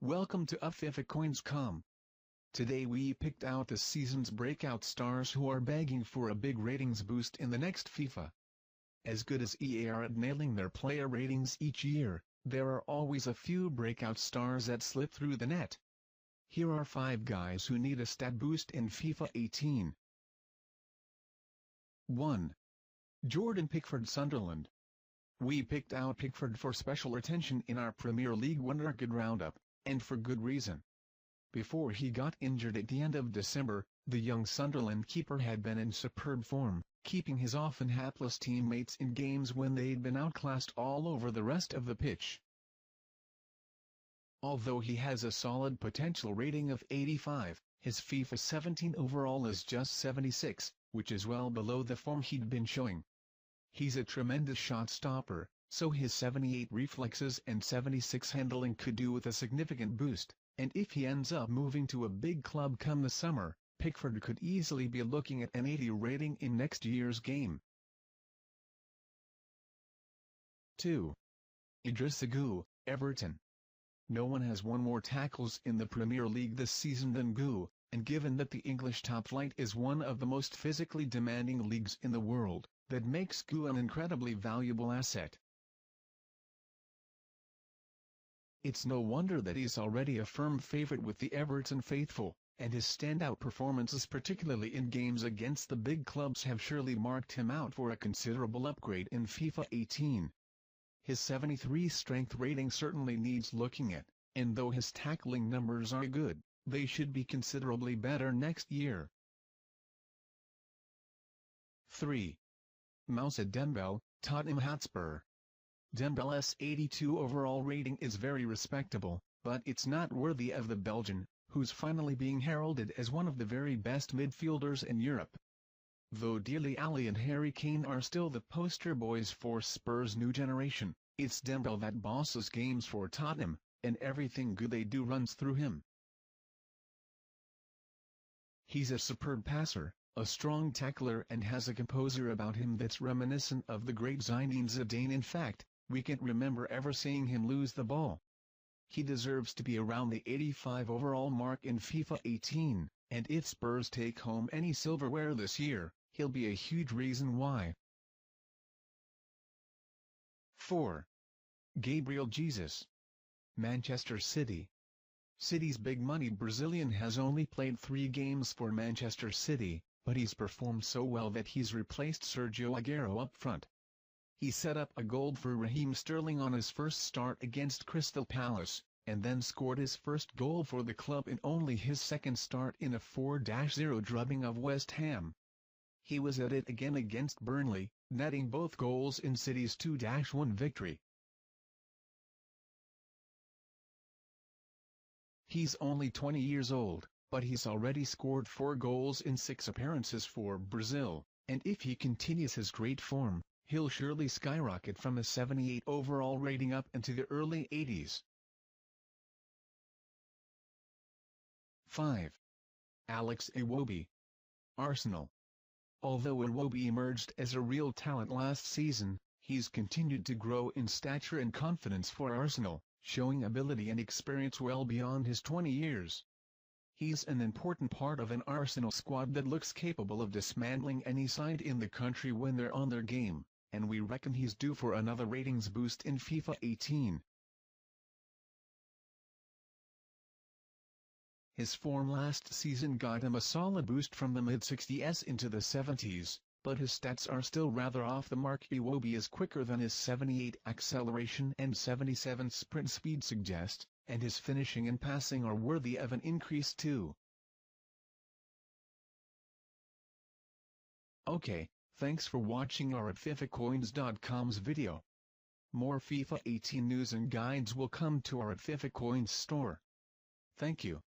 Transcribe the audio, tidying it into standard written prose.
Welcome to FIFA Today we picked out the season's breakout stars who are begging for a big ratings boost in the next FIFA. As good as EA are at nailing their player ratings each year, there are always a few breakout stars that slip through the net. Here are 5 guys who need a stat boost in FIFA 18. 1. Jordan Pickford, Sunderland. We picked out Pickford for special attention in our Premier League Wonderkid roundup, and for good reason. Before he got injured at the end of December, the young Sunderland keeper had been in superb form, keeping his often hapless teammates in games when they'd been outclassed all over the rest of the pitch. Although he has a solid potential rating of 85, his FIFA 17 overall is just 76, which is well below the form he'd been showing. He's a tremendous shot stopper, so his 78 reflexes and 76 handling could do with a significant boost, and if he ends up moving to a big club come the summer, Pickford could easily be looking at an 80 rating in next year's game. 2. Idrissa Gueye, Everton. No one has won more tackles in the Premier League this season than Gueye, and given that the English top flight is one of the most physically demanding leagues in the world, that makes Gueye an incredibly valuable asset. It's no wonder that he's already a firm favorite with the Everton faithful, and his standout performances particularly in games against the big clubs have surely marked him out for a considerable upgrade in FIFA 18. His 73 strength rating certainly needs looking at, and though his tackling numbers are good, they should be considerably better next year. 3. Moussa Dembele, Tottenham Hotspur. Dembele's 82 overall rating is very respectable, but it's not worthy of the Belgian, who's finally being heralded as one of the very best midfielders in Europe. Though Dele Alli and Harry Kane are still the poster boys for Spurs' new generation, it's Dembele that bosses games for Tottenham, and everything good they do runs through him. He's a superb passer, a strong tackler, and has a composure about him that's reminiscent of the great Zinedine Zidane. In fact, we can't remember ever seeing him lose the ball. He deserves to be around the 85 overall mark in FIFA 18, and if Spurs take home any silverware this year, he'll be a huge reason why. 4. Gabriel Jesus, Manchester City. City's big-money Brazilian has only played 3 games for Manchester City, but he's performed so well that he's replaced Sergio Aguero up front. He set up a goal for Raheem Sterling on his first start against Crystal Palace, and then scored his first goal for the club in only his second start in a 4-0 drubbing of West Ham. He was at it again against Burnley, netting both goals in City's 2-1 victory. He's only 20 years old, but he's already scored 4 goals in 6 appearances for Brazil, and if he continues his great form, he'll surely skyrocket from a 78 overall rating up into the early 80s. 5. Alex Iwobi, Arsenal. Although Iwobi emerged as a real talent last season, he's continued to grow in stature and confidence for Arsenal, showing ability and experience well beyond his 20 years. He's an important part of an Arsenal squad that looks capable of dismantling any side in the country when they're on their game, and we reckon he's due for another ratings boost in FIFA 18. His form last season got him a solid boost from the mid-60s into the 70s, but his stats are still rather off the mark. Iwobi is quicker than his 78 acceleration and 77 sprint speed suggest, and his finishing and passing are worthy of an increase too. Okay, thanks for watching our at FIFAcoins.com's video. More FIFA 18 news and guides will come to our at FIFA Coins store. Thank you.